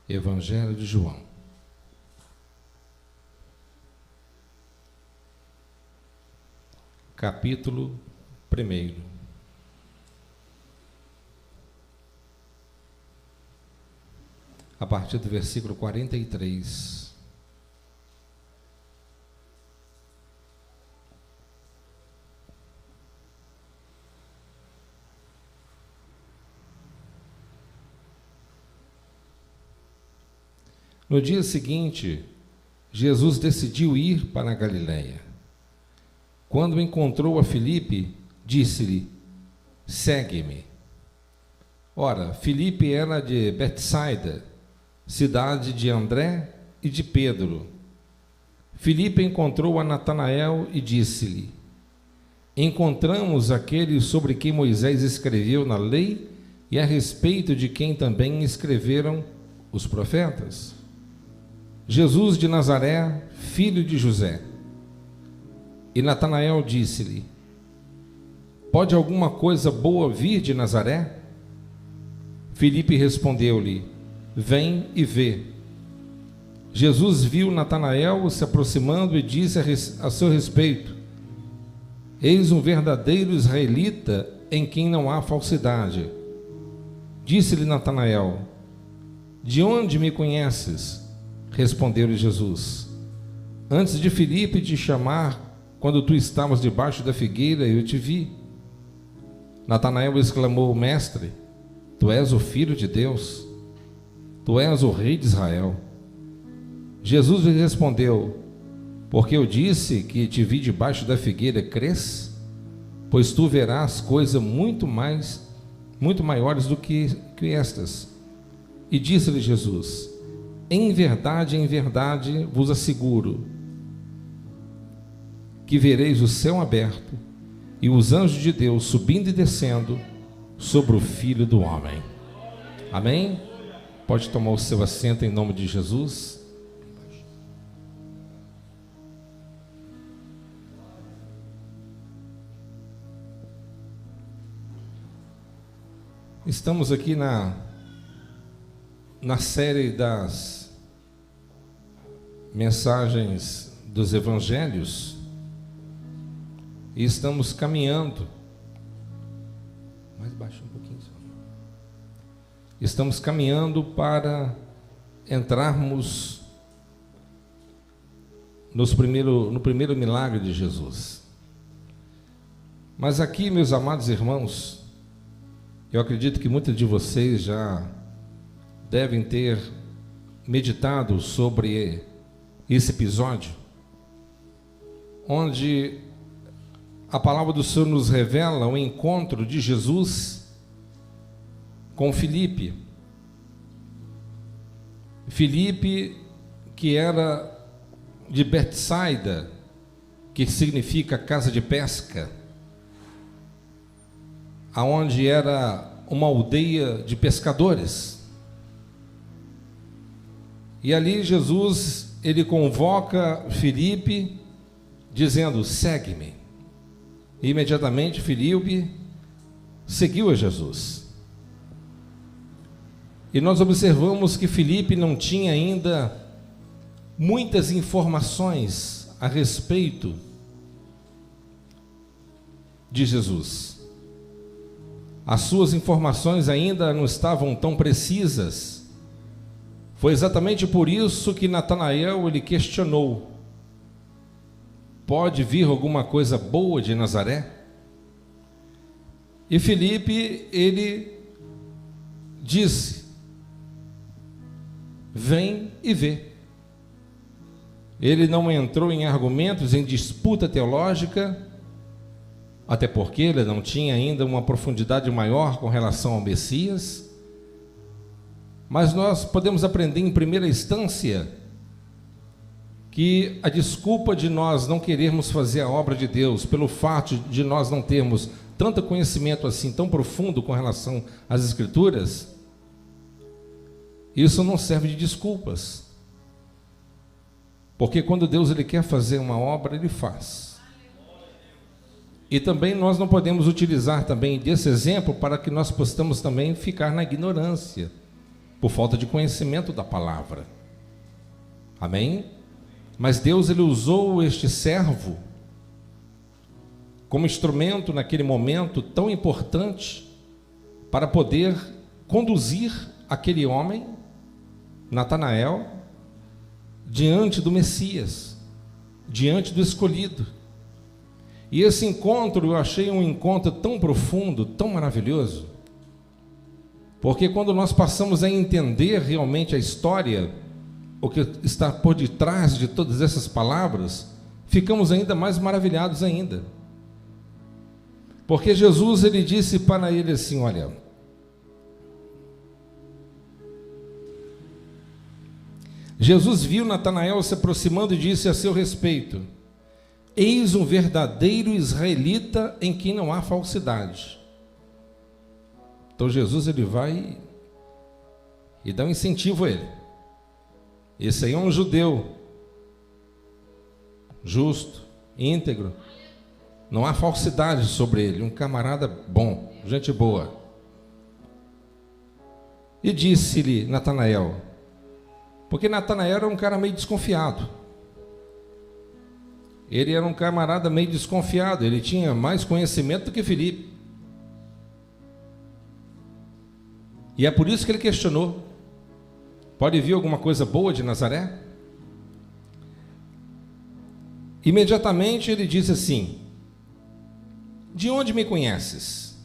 Evangelho de João. Capítulo 1. A partir do versículo 43. No dia seguinte, Jesus decidiu ir para a Galiléia. Quando encontrou a Filipe, disse-lhe: segue-me. Ora, Filipe era de Betsaida, cidade de André e de Pedro. Filipe encontrou a Natanael e disse-lhe: encontramos aquele sobre quem Moisés escreveu na lei e a respeito de quem também escreveram os profetas. Jesus de Nazaré, filho de José. E Natanael disse-lhe: pode alguma coisa boa vir de Nazaré? Filipe respondeu-lhe: vem e vê. Jesus viu Natanael se aproximando e disse a seu respeito: eis um verdadeiro israelita em quem não há falsidade. Disse-lhe Natanael: de onde me conheces? Respondeu-lhe Jesus: antes de Filipe te chamar, quando tu estavas debaixo da figueira, eu te vi. Natanael exclamou: mestre, tu és o Filho de Deus, tu és o Rei de Israel. Jesus lhe respondeu: porque eu disse que te vi debaixo da figueira, crês? Pois tu verás coisas muito maiores do que estas. E disse-lhe Jesus: em verdade vos asseguro que vereis o céu aberto e os anjos de Deus subindo e descendo sobre o Filho do Homem. Amém? Pode tomar o seu assento em nome de Jesus. Estamos aqui na série das mensagens dos evangelhos e estamos caminhando. Mais baixo um pouquinho só. Estamos caminhando para entrarmos no primeiro milagre de Jesus. Mas aqui, meus amados irmãos, eu acredito que muitos de vocês já devem ter meditado sobre esse episódio, onde a palavra do Senhor nos revela o encontro de Jesus com Filipe. Filipe, que era de Betsaida, que significa casa de pesca, aonde era uma aldeia de pescadores. E ali Jesus, ele convoca Filipe, dizendo: segue-me. E imediatamente Filipe seguiu a Jesus. E nós observamos que Filipe não tinha ainda muitas informações a respeito de Jesus. As suas informações ainda não estavam tão precisas. Foi exatamente por isso que Natanael ele questionou: pode vir alguma coisa boa de Nazaré? E Filipe, ele disse: vem e vê. Ele não entrou em argumentos, em disputa teológica, até porque ele não tinha ainda uma profundidade maior com relação ao Messias. Mas nós podemos aprender em primeira instância que a desculpa de nós não querermos fazer a obra de Deus, pelo fato de nós não termos tanto conhecimento assim, tão profundo com relação às Escrituras, isso não serve de desculpas. Porque quando Deus ele quer fazer uma obra, Ele faz. E também nós não podemos utilizar também desse exemplo para que nós possamos também ficar na ignorância. por falta de conhecimento da palavra. Amém? Mas Deus, ele usou este servo como instrumento naquele momento tão importante para poder conduzir aquele homem, Natanael, diante do Messias, diante do escolhido. E esse encontro eu achei um encontro tão profundo, tão maravilhoso, porque quando nós passamos a entender realmente a história, o que está por detrás de todas essas palavras, ficamos ainda mais maravilhados ainda. Porque Jesus, ele disse para ele assim, olha, Jesus viu Natanael se aproximando e disse a seu respeito: eis um verdadeiro israelita em quem não há falsidade. Então Jesus, ele vai e dá um incentivo a ele. Esse aí é um judeu justo, íntegro, não há falsidade sobre ele, um camarada bom, gente boa. E disse-lhe Natanael, porque Natanael era um cara meio desconfiado, ele era um camarada meio desconfiado, ele tinha mais conhecimento do que Filipe, e é por isso que ele questionou: pode vir alguma coisa boa de Nazaré? Imediatamente ele disse assim: de onde me conheces?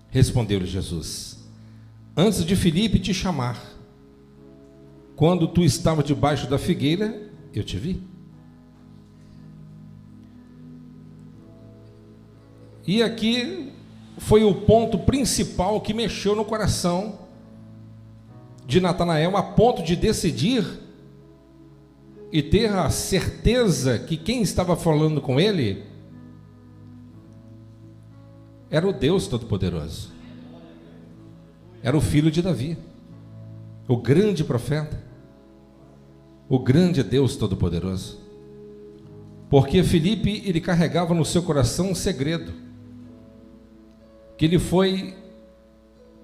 Respondeu-lhe Jesus: antes de Filipe te chamar, quando tu estava debaixo da figueira, eu te vi. E aqui foi o ponto principal que mexeu no coração de Natanael, a ponto de decidir e ter a certeza que quem estava falando com ele era o Deus Todo-Poderoso, era o filho de Davi, o grande profeta, o grande Deus Todo-Poderoso. Porque Filipe, ele carregava no seu coração um segredo, que ele foi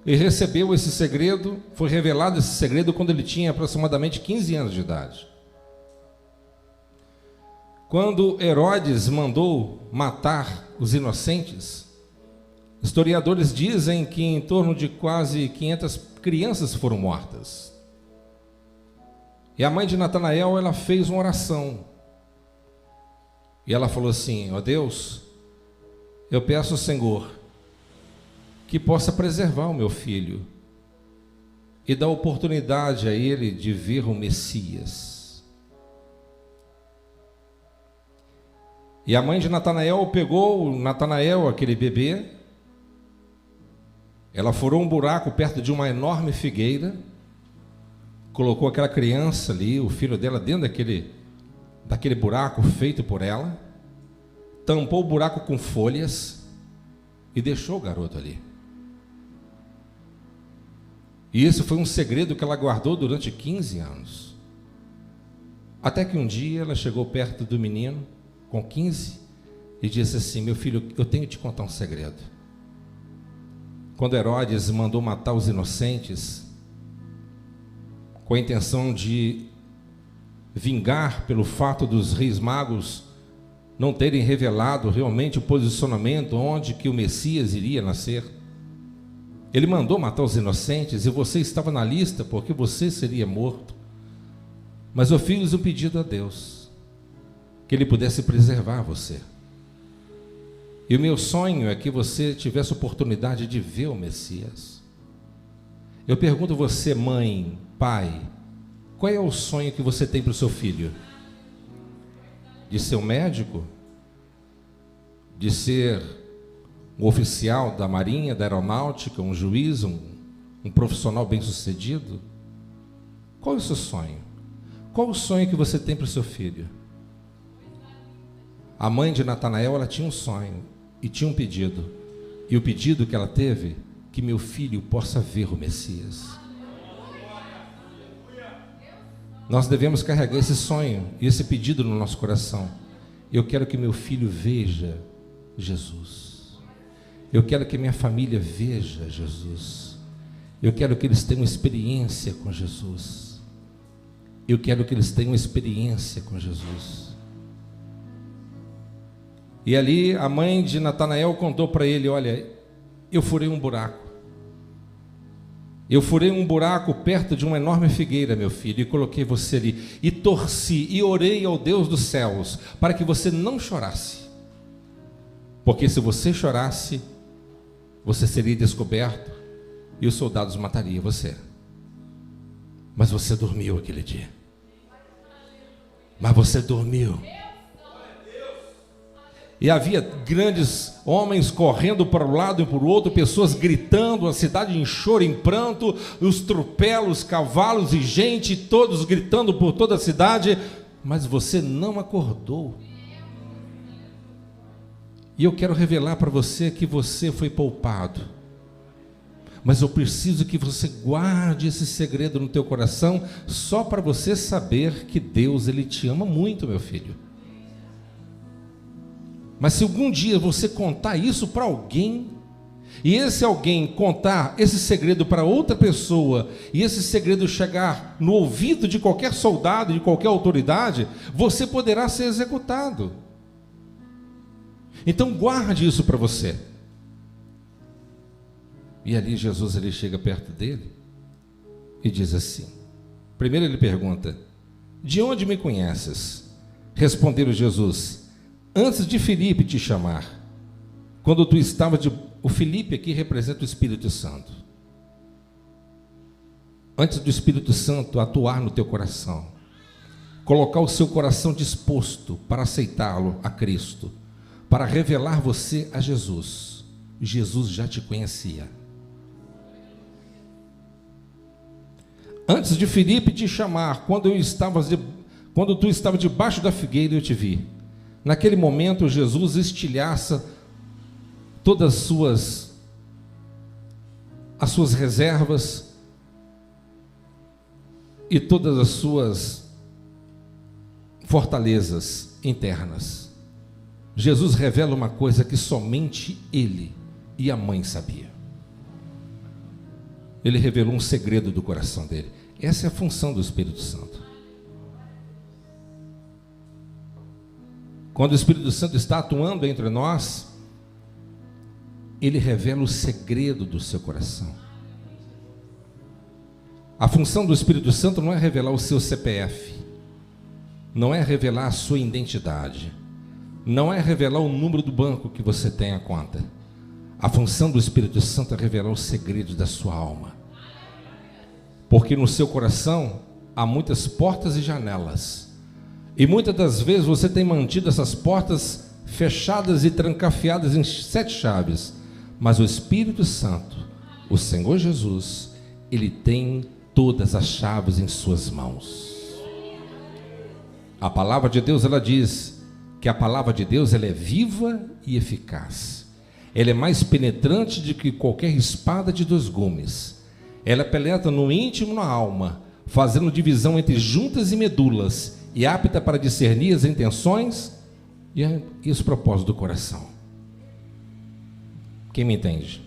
e recebeu esse segredo, foi revelado esse segredo quando ele tinha aproximadamente 15 anos de idade. Quando Herodes mandou matar os inocentes, historiadores dizem que em torno de quase 500 crianças foram mortas. E a mãe de Natanael, ela fez uma oração. E ela falou assim: ó Deus, eu peço ao Senhor que possa preservar o meu filho e dar oportunidade a ele de ver o Messias. E a mãe de Natanael pegou Natanael, aquele bebê, ela furou um buraco perto de uma enorme figueira, colocou aquela criança ali, o filho dela, dentro daquele buraco feito por ela, tampou o buraco com folhas e deixou o garoto ali. E esse foi um segredo que ela guardou durante 15 anos. Até que um dia ela chegou perto do menino, com 15, e disse assim: meu filho, eu tenho que te contar um segredo. Quando Herodes mandou matar os inocentes, com a intenção de vingar pelo fato dos reis magos não terem revelado realmente o posicionamento onde que o Messias iria nascer, ele mandou matar os inocentes e você estava na lista porque você seria morto. Mas eu fiz um pedido a Deus, que Ele pudesse preservar você. E o meu sonho é que você tivesse oportunidade de ver o Messias. Eu pergunto a você, mãe, pai, qual é o sonho que você tem para o seu filho? De ser um médico? De ser um oficial da Marinha, da Aeronáutica, um juiz, um profissional bem-sucedido? Qual é o seu sonho? Qual o sonho que você tem para o seu filho? A mãe de Natanael, ela tinha um sonho e tinha um pedido. E o pedido que ela teve, que meu filho possa ver o Messias. Nós devemos carregar esse sonho e esse pedido no nosso coração. Eu quero que meu filho veja Jesus. Eu quero que minha família veja Jesus. Eu quero que eles tenham experiência com Jesus. Eu quero que eles tenham experiência com Jesus. E ali a mãe de Natanael contou para ele: olha, eu furei um buraco. Eu furei um buraco perto de uma enorme figueira, meu filho, e coloquei você ali, e torci, e orei ao Deus dos céus, para que você não chorasse. Porque se você chorasse, você seria descoberto, e os soldados matariam você. Mas você dormiu aquele dia. Mas você dormiu. E havia grandes homens correndo para um lado e para o outro, pessoas gritando, a cidade em choro, em pranto, os tropelos, cavalos e gente, todos gritando por toda a cidade, mas você não acordou. E eu quero revelar para você que você foi poupado, mas eu preciso que você guarde esse segredo no teu coração, só para você saber que Deus, Ele te ama muito, meu filho. Mas se algum dia você contar isso para alguém, e esse alguém contar esse segredo para outra pessoa, e esse segredo chegar no ouvido de qualquer soldado, de qualquer autoridade, você poderá ser executado. Então guarde isso para você. E ali Jesus, ele chega perto dele e diz assim, primeiro ele pergunta: de onde me conheces? Respondeu Jesus: antes de Filipe te chamar, quando tu estava o Filipe aqui representa o Espírito Santo. Antes do Espírito Santo atuar no teu coração, colocar o seu coração disposto para aceitá-lo a Cristo, para revelar você a Jesus, Jesus já te conhecia. Antes de Filipe te chamar, quando tu estava debaixo da figueira, eu te vi. Naquele momento, Jesus estilhaça todas as suas reservas e todas as suas fortalezas internas. Jesus revela uma coisa que somente ele e a mãe sabiam. Ele revelou um segredo do coração dele. Essa é a função do Espírito Santo. Quando o Espírito Santo está atuando entre nós, ele revela o segredo do seu coração. A função do Espírito Santo não é revelar o seu CPF, não é revelar a sua identidade, não é revelar o número do banco que você tem à conta. A função do Espírito Santo é revelar os segredos da sua alma. Porque no seu coração há muitas portas e janelas. E muitas das vezes você tem mantido essas portas fechadas e trancafiadas em 7 chaves. Mas o Espírito Santo, o Senhor Jesus, Ele tem todas as chaves em suas mãos. A palavra de Deus, ela diz que a palavra de Deus, ela é viva e eficaz. Ela é mais penetrante do que qualquer espada de 2 gumes. Ela penetra no íntimo, na alma, fazendo divisão entre juntas e medulas, e apta para discernir as intenções e os propósitos do coração. Quem me entende?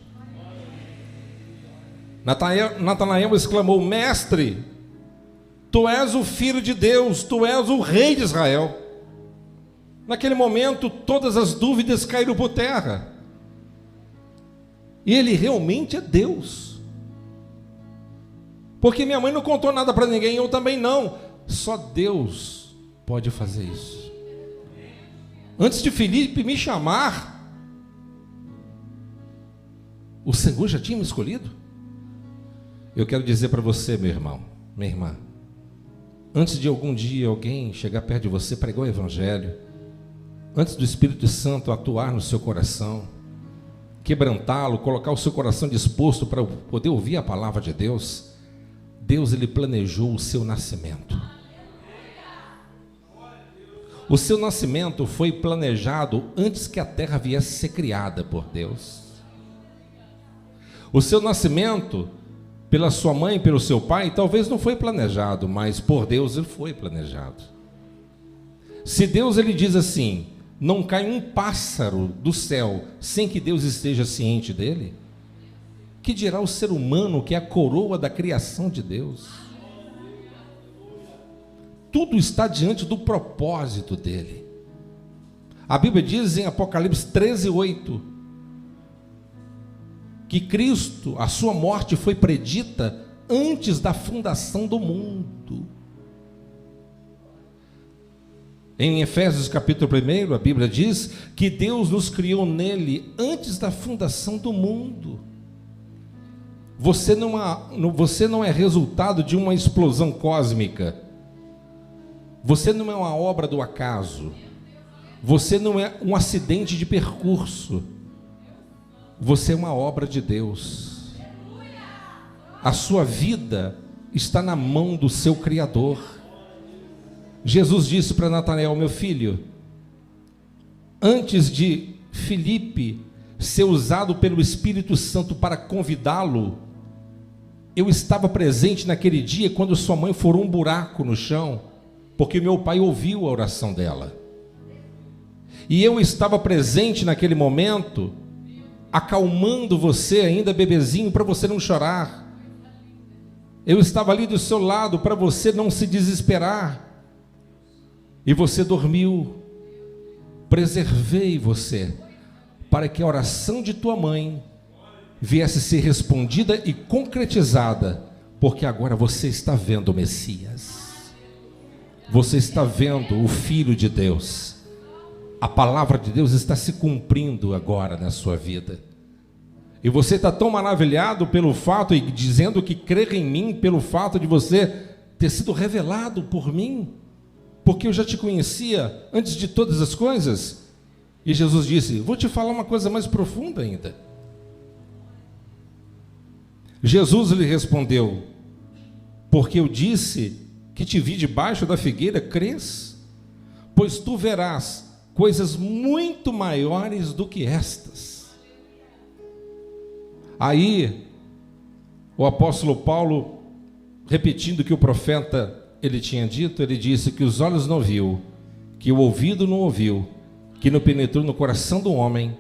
Natanael exclamou: mestre, tu és o Filho de Deus, tu és o Rei de Israel. Naquele momento, todas as dúvidas caíram por terra. E ele realmente é Deus. Porque minha mãe não contou nada para ninguém, eu também não. Só Deus pode fazer isso. Antes de Filipe me chamar, o Senhor já tinha me escolhido. Eu quero dizer para você, meu irmão, minha irmã, antes de algum dia alguém chegar perto de você, pregar o Evangelho, antes do Espírito Santo atuar no seu coração, quebrantá-lo, colocar o seu coração disposto para poder ouvir a palavra de Deus, Deus, Ele planejou o seu nascimento. O seu nascimento foi planejado antes que a terra viesse ser criada por Deus. O seu nascimento, pela sua mãe, pelo seu pai, talvez não foi planejado, mas por Deus ele foi planejado. Se Deus, ele diz assim: não cai um pássaro do céu sem que Deus esteja ciente dele, Que dirá o ser humano, que é a coroa da criação de Deus? Tudo está diante do propósito dele. A Bíblia diz em Apocalipse 13:8 que Cristo, a sua morte foi predita antes da fundação do mundo. Em Efésios capítulo 1, a Bíblia diz que Deus nos criou nele antes da fundação do mundo. Você não é resultado de uma explosão cósmica. Você não é uma obra do acaso. Você não é um acidente de percurso. Você é uma obra de Deus. A sua vida está na mão do seu Criador. Jesus disse para Natanael: meu filho, antes de Filipe ser usado pelo Espírito Santo para convidá-lo, eu estava presente naquele dia quando sua mãe furou um buraco no chão, porque meu pai ouviu a oração dela. E eu estava presente naquele momento, acalmando você ainda bebezinho, para você não chorar. Eu estava ali do seu lado para você não se desesperar. E você dormiu. Preservei você para que a oração de tua mãe viesse ser respondida e concretizada, porque agora você está vendo o Messias. Você está vendo o Filho de Deus. A palavra de Deus está se cumprindo agora na sua vida. E você está tão maravilhado pelo fato, e dizendo que crê em mim, pelo fato de você ter sido revelado por mim, porque eu já te conhecia antes de todas as coisas. E Jesus disse: vou te falar uma coisa mais profunda ainda. Jesus lhe respondeu: porque eu disse que te vi debaixo da figueira, crês? Pois tu verás coisas muito maiores do que estas. Aí, o apóstolo Paulo, repetindo o que o profeta ele tinha dito, ele disse que os olhos não viu, que o ouvido não ouviu, que não penetrou no coração do homem,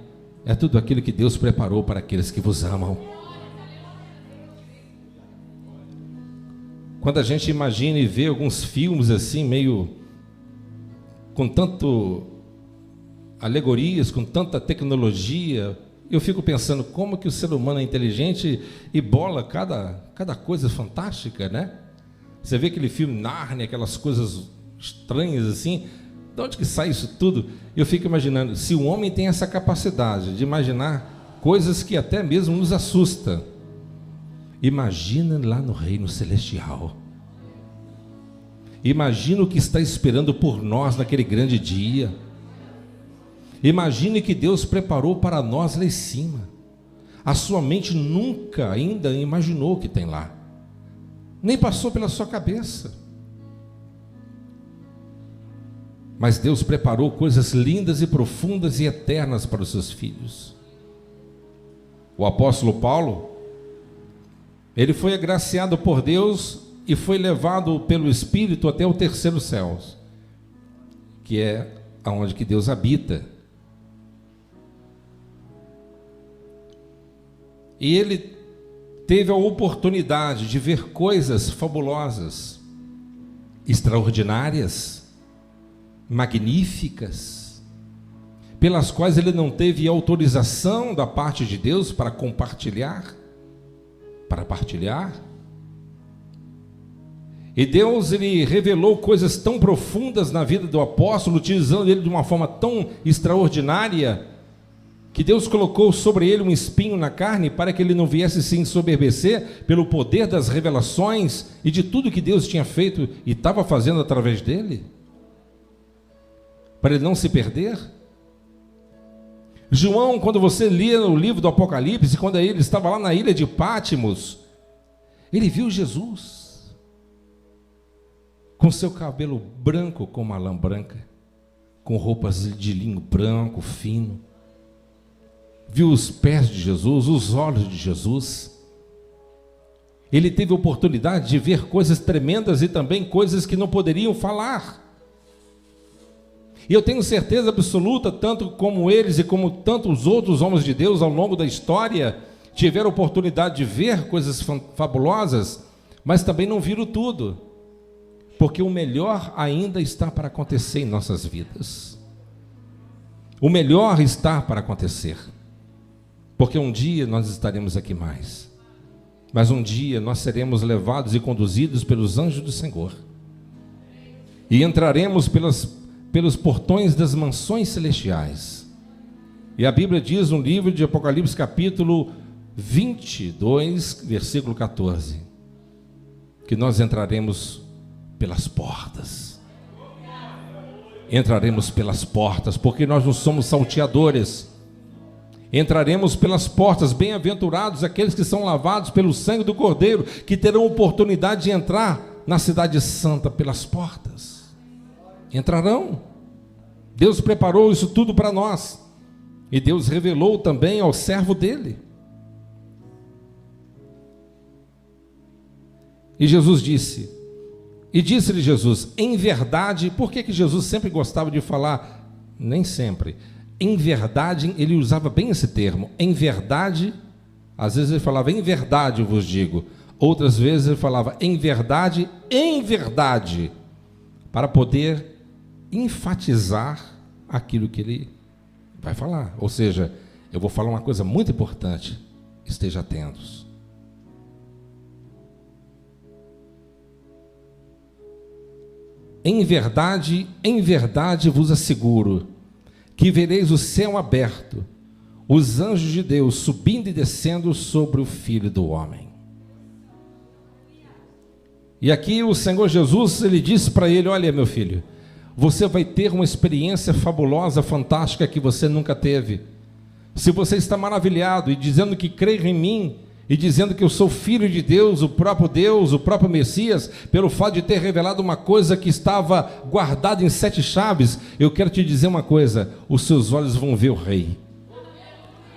é tudo aquilo que Deus preparou para aqueles que vos amam. Quando a gente imagina e vê alguns filmes assim, meio com tanto alegorias, com tanta tecnologia, eu fico pensando como que o ser humano é inteligente e bola cada coisa fantástica, né? Você vê aquele filme Nárnia, aquelas coisas estranhas assim, de onde que sai isso tudo? Eu fico imaginando, se o homem tem essa capacidade de imaginar coisas que até mesmo nos assustam, imagina lá no reino celestial. Imagina o que está esperando por nós naquele grande dia. Imagine que Deus preparou para nós lá em cima. A sua mente nunca ainda imaginou o que tem lá, nem passou pela sua cabeça. Mas Deus preparou coisas lindas e profundas e eternas para os seus filhos. O apóstolo Paulo, ele foi agraciado por Deus e foi levado pelo Espírito até o terceiro céu, que é aonde que Deus habita. E ele teve a oportunidade de ver coisas fabulosas, extraordinárias, magníficas, pelas quais ele não teve autorização da parte de Deus para compartilhar, para partilhar. E Deus, ele revelou coisas tão profundas na vida do apóstolo, utilizando ele de uma forma tão extraordinária, que Deus colocou sobre ele um espinho na carne para que ele não viesse se ensoberbecer pelo poder das revelações e de tudo que Deus tinha feito e estava fazendo através dele, para ele não se perder. João, quando você lia o livro do Apocalipse, quando ele estava lá na ilha de Pátimos, ele viu Jesus com seu cabelo branco como a lã branca, com roupas de linho branco, fino. Viu os pés de Jesus, os olhos de Jesus. Ele teve a oportunidade de ver coisas tremendas e também coisas que não poderiam falar. E eu tenho certeza absoluta, tanto como eles e como tantos outros homens de Deus ao longo da história, tiveram a oportunidade de ver coisas fabulosas, mas também não viram tudo, porque o melhor ainda está para acontecer em nossas vidas. O melhor está para acontecer, porque um dia nós estaremos aqui mais, mas um dia nós seremos levados e conduzidos pelos anjos do Senhor, e entraremos pelos portões das mansões celestiais. E a Bíblia diz no livro de Apocalipse, capítulo 22, versículo 14, que nós entraremos pelas portas. Entraremos pelas portas, porque nós não somos salteadores. Entraremos pelas portas. Bem-aventurados aqueles que são lavados pelo sangue do Cordeiro, que terão oportunidade de entrar na cidade santa pelas portas. Entrarão. Deus preparou isso tudo para nós, e Deus revelou também ao servo dele. E Jesus disse, e disse-lhe Jesus, em verdade. Por que Jesus sempre gostava de falar? Nem sempre. Em verdade, ele usava bem esse termo, em verdade. Às vezes ele falava, em verdade eu vos digo. Outras vezes ele falava, em verdade, para poder enfatizar aquilo que ele vai falar. Ou seja, eu vou falar uma coisa muito importante, esteja atentos. Em verdade vos asseguro, que vereis o céu aberto, os anjos de Deus subindo e descendo sobre o Filho do Homem. E aqui o Senhor Jesus, ele disse para ele, olha meu filho, você vai ter uma experiência fabulosa, fantástica, que você nunca teve. Se você está maravilhado e dizendo que crê em mim, e dizendo que eu sou filho de Deus, o próprio Messias, pelo fato de ter revelado uma coisa que estava guardada em 7 chaves, eu quero te dizer uma coisa, os seus olhos vão ver o Rei,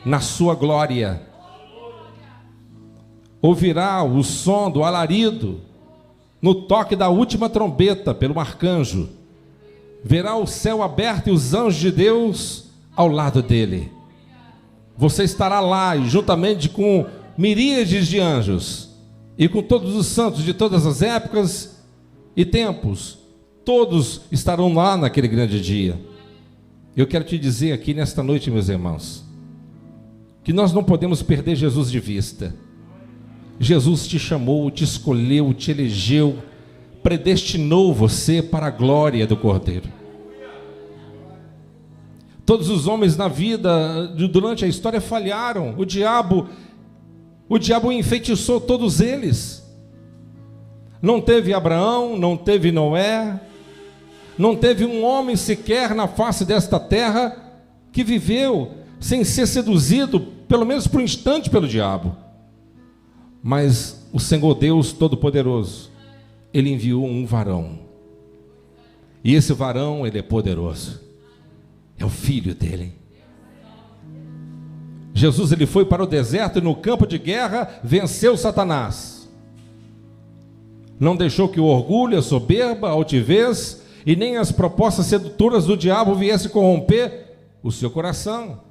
na sua glória, ouvirá o som do alarido, no toque da última trombeta pelo arcanjo, verá o céu aberto e os anjos de Deus ao lado dele. Você estará lá, e juntamente com miríades de anjos, e com todos os santos de todas as épocas e tempos, todos estarão lá naquele grande dia. Eu quero te dizer aqui nesta noite, meus irmãos, que nós não podemos perder Jesus de vista. Jesus te chamou, te escolheu, te elegeu, predestinou você para a glória do Cordeiro. Todos os homens na vida, durante a história, falharam. O diabo enfeitiçou todos eles. Não teve Abraão, não teve Noé, não teve um homem sequer na face desta terra que viveu sem ser seduzido, pelo menos por um instante, pelo diabo. Mas o Senhor Deus Todo-Poderoso, ele enviou um varão, e esse varão, ele é poderoso, é o filho dele. Jesus, ele foi para o deserto e no campo de guerra venceu Satanás. Não deixou que o orgulho, a soberba, a altivez e nem as propostas sedutoras do diabo viessem corromper o seu coração.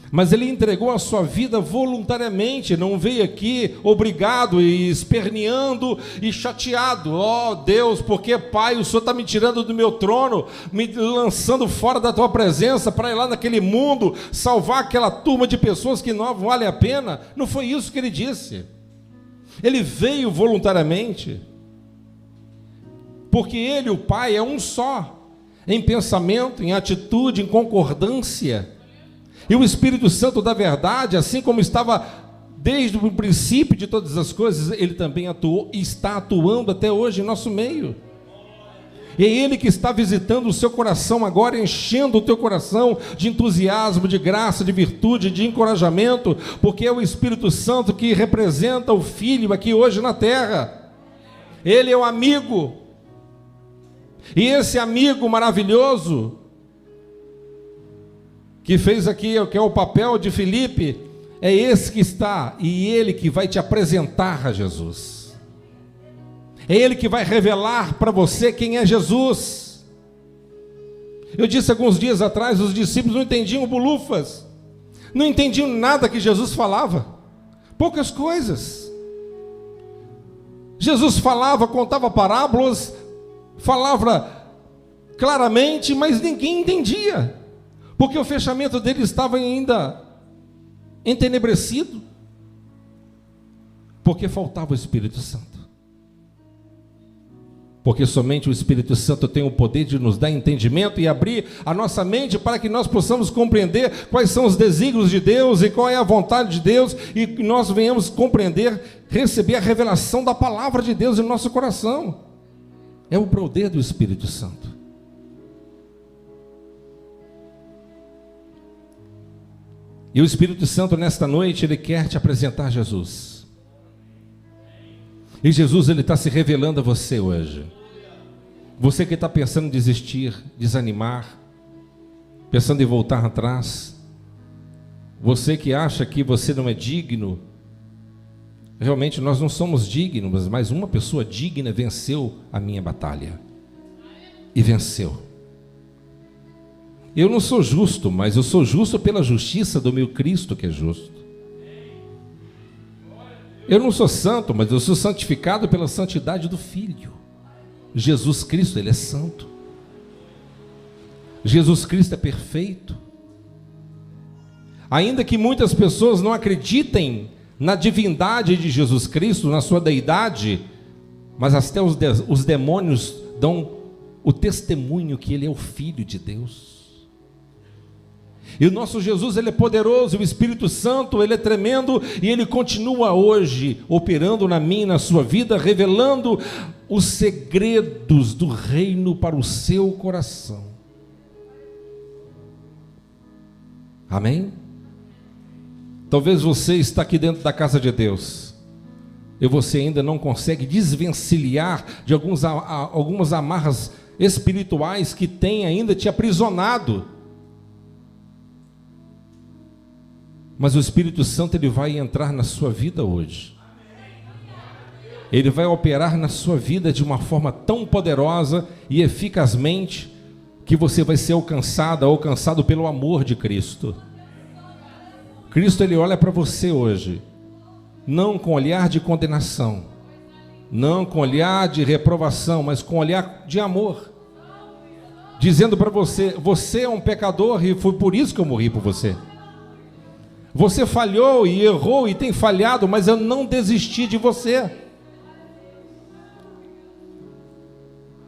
Mas ele entregou a sua vida voluntariamente, não veio aqui obrigado e esperneando e chateado. Oh Deus, porque Pai, o Senhor está me tirando do meu trono, me lançando fora da tua presença para ir lá naquele mundo, salvar aquela turma de pessoas que não vale a pena. Não foi isso que ele disse. Ele veio voluntariamente, porque ele, o Pai, é um só, em pensamento, em atitude, em concordância. E o Espírito Santo da verdade, assim como estava desde o princípio de todas as coisas, ele também atuou e está atuando até hoje em nosso meio. E é ele que está visitando o seu coração agora, enchendo o teu coração de entusiasmo, de graça, de virtude, de encorajamento, porque é o Espírito Santo que representa o Filho aqui hoje na terra. Ele é o amigo. E esse amigo maravilhoso que fez aqui, que é o papel de Filipe, é esse que está, e ele que vai te apresentar a Jesus. É ele que vai revelar para você quem é Jesus. Eu disse alguns dias atrás, os discípulos não entendiam bolufas, não entendiam nada que Jesus falava, poucas coisas. Jesus falava, contava parábolas, falava claramente, mas ninguém entendia, porque o fechamento dele estava ainda entenebrecido, porque faltava o Espírito Santo. Porque somente o Espírito Santo tem o poder de nos dar entendimento e abrir a nossa mente para que nós possamos compreender quais são os desígnios de Deus e qual é a vontade de Deus, e que nós venhamos compreender, receber a revelação da palavra de Deus em nosso coração. É o poder do Espírito Santo. E o Espírito Santo nesta noite, ele quer te apresentar Jesus. E Jesus, ele está se revelando a você hoje. Você que está pensando em desistir, desanimar, pensando em voltar atrás, você que acha que você não é digno, realmente nós não somos dignos, mas uma pessoa digna venceu a minha batalha. E venceu. Eu não sou justo, mas eu sou justo pela justiça do meu Cristo que é justo. Eu não sou santo, mas eu sou santificado pela santidade do Filho. Jesus Cristo, ele é santo. Jesus Cristo é perfeito. Ainda que muitas pessoas não acreditem na divindade de Jesus Cristo, na sua deidade, mas até os demônios dão o testemunho que ele é o Filho de Deus. E o nosso Jesus, ele é poderoso, o Espírito Santo, ele é tremendo, e ele continua hoje operando na minha e na sua vida, revelando os segredos do reino para o seu coração. Amém? Talvez você está aqui dentro da casa de Deus, e você ainda não consegue desvencilhar de algumas amarras espirituais que têm ainda te aprisionado. Mas o Espírito Santo, ele vai entrar na sua vida hoje. Ele vai operar na sua vida de uma forma tão poderosa e eficazmente, que você vai ser alcançado pelo amor de Cristo. Cristo, ele olha para você hoje, não com olhar de condenação, não com olhar de reprovação, mas com olhar de amor, dizendo para você: você é um pecador e foi por isso que eu morri por você. Você falhou e errou e tem falhado, mas eu não desisti de você.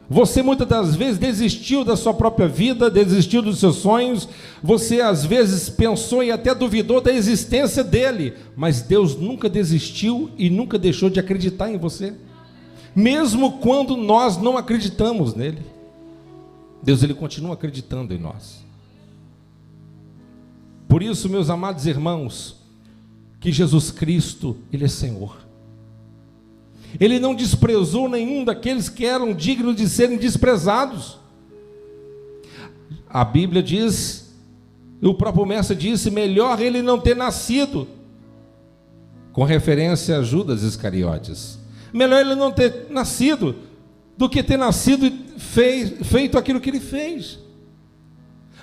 Você muitas das vezes desistiu da sua própria vida, desistiu dos seus sonhos, você às vezes pensou e até duvidou da existência dele, mas Deus nunca desistiu e nunca deixou de acreditar em você, mesmo quando nós não acreditamos nele. Deus, ele continua acreditando em nós. Por isso, meus amados irmãos, que Jesus Cristo, ele é Senhor. Ele não desprezou nenhum daqueles que eram dignos de serem desprezados. A Bíblia diz, e o próprio mestre disse: melhor ele não ter nascido, com referência a Judas Iscariotes. Melhor ele não ter nascido do que ter nascido e feito aquilo que ele fez.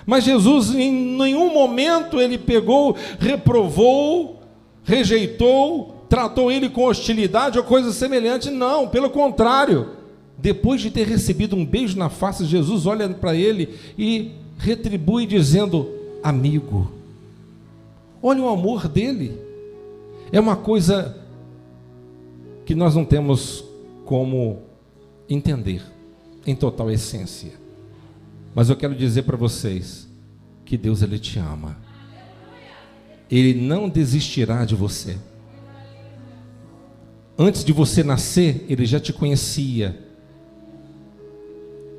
Mas Jesus, em nenhum momento, ele pegou, reprovou, rejeitou, tratou ele com hostilidade ou coisa semelhante. Não, pelo contrário. Depois de ter recebido um beijo na face, Jesus olha para ele e retribui dizendo: amigo. Olha o amor dele. É uma coisa que nós não temos como entender em total essência. Mas eu quero dizer para vocês que Deus, ele te ama. Ele não desistirá de você. Antes de você nascer, ele já te conhecia.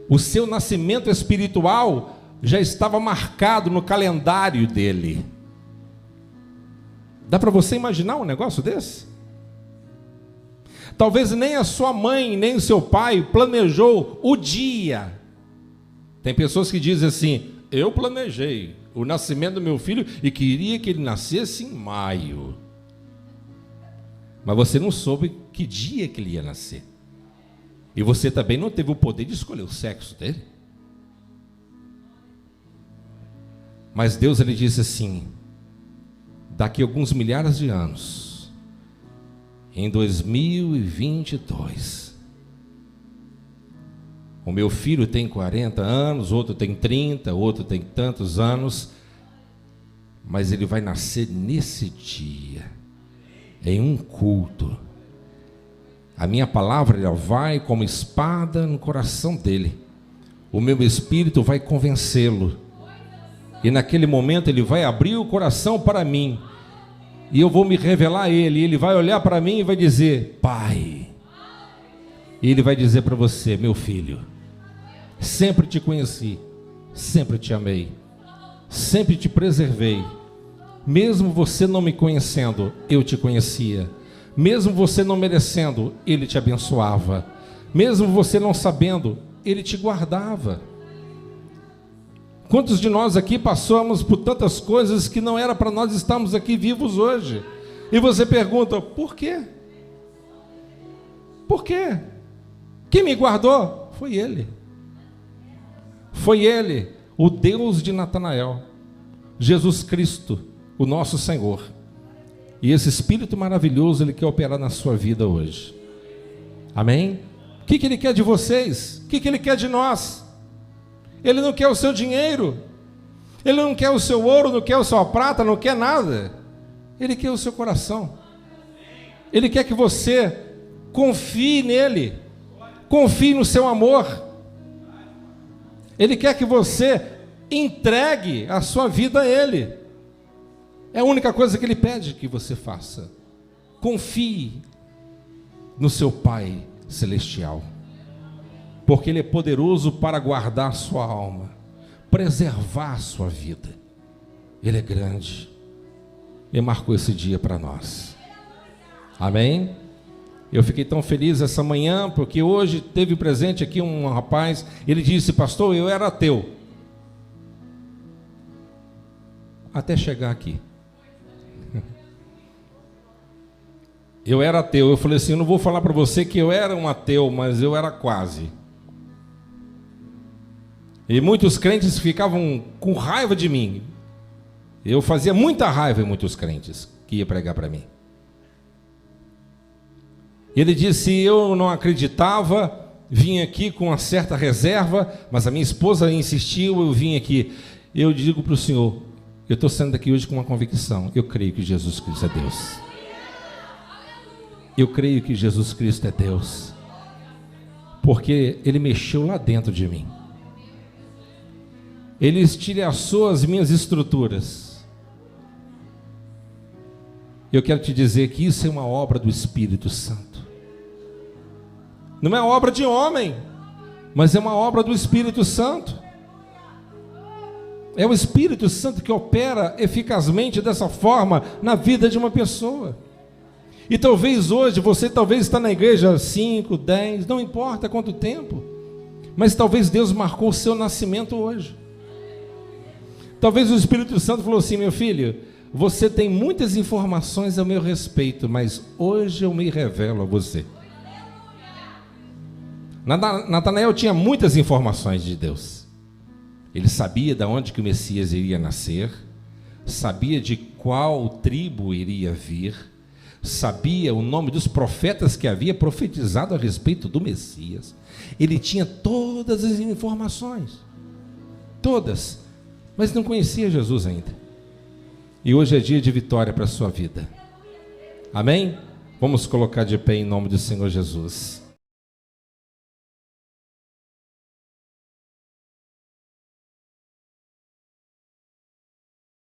O seu nascimento espiritual já estava marcado no calendário dele. Dá para você imaginar um negócio desse? Talvez nem a sua mãe, nem o seu pai planejou o dia. Tem pessoas que dizem assim: eu planejei o nascimento do meu filho e queria que ele nascesse em maio. Mas você não soube que dia que ele ia nascer. E você também não teve o poder de escolher o sexo dele. Mas Deus, ele disse assim: daqui a alguns milhares de anos, em 2022, o meu filho tem 40 anos, outro tem 30, outro tem tantos anos, mas ele vai nascer nesse dia, em um culto. A minha palavra ela vai como espada no coração dele. O meu espírito vai convencê-lo. E naquele momento ele vai abrir o coração para mim. E eu vou me revelar a ele. E ele vai olhar para mim e vai dizer: Pai. E ele vai dizer para você: meu filho, sempre te conheci, sempre te amei, sempre te preservei. Mesmo você não me conhecendo, eu te conhecia. Mesmo você não merecendo, Ele te abençoava. Mesmo você não sabendo, Ele te guardava. Quantos de nós aqui passamos por tantas coisas que não era para nós estarmos aqui vivos hoje? E você pergunta: por quê? Por quê? Quem me guardou? Foi Ele. Foi Ele, o Deus de Natanael, Jesus Cristo, o nosso Senhor. E esse Espírito maravilhoso, Ele quer operar na sua vida hoje. Amém? O que Ele quer de vocês? O que Ele quer de nós? Ele não quer o seu dinheiro, Ele não quer o seu ouro, não quer a sua prata, não quer nada. Ele quer o seu coração. Ele quer que você confie nele, confie no seu amor. Ele quer que você entregue a sua vida a Ele. É a única coisa que Ele pede que você faça. Confie no seu Pai Celestial, porque Ele é poderoso para guardar sua alma, preservar sua vida. Ele é grande e marcou esse dia para nós. Amém? Eu fiquei tão feliz essa manhã, porque hoje teve presente aqui um rapaz. Ele disse: pastor, eu era ateu até chegar aqui. Eu era ateu. Eu falei assim: eu não vou falar para você que eu era um ateu, mas eu era quase. E muitos crentes ficavam com raiva de mim. Eu fazia muita raiva em muitos crentes que ia pregar para mim. Ele disse: eu não acreditava, vim aqui com uma certa reserva, mas a minha esposa insistiu, eu vim aqui. Eu digo para o Senhor: eu estou saindo daqui hoje com uma convicção. Eu creio que Jesus Cristo é Deus. Eu creio que Jesus Cristo é Deus, porque Ele mexeu lá dentro de mim. Ele estilhaçou as minhas estruturas. Eu quero te dizer que isso é uma obra do Espírito Santo. Não é obra de homem, mas é uma obra do Espírito Santo. É o Espírito Santo que opera eficazmente dessa forma na vida de uma pessoa. E talvez hoje, você talvez está na igreja 5, 10, não importa quanto tempo, mas talvez Deus marcou o seu nascimento hoje. Talvez o Espírito Santo falou assim: meu filho, você tem muitas informações a meu respeito, mas hoje eu me revelo a você. Natanael tinha muitas informações de Deus. Ele sabia de onde que o Messias iria nascer, sabia de qual tribo iria vir, sabia o nome dos profetas que havia profetizado a respeito do Messias. Ele tinha todas as informações, todas, mas não conhecia Jesus ainda. E hoje é dia de vitória para a sua vida. Amém? Vamos colocar de pé em nome do Senhor Jesus.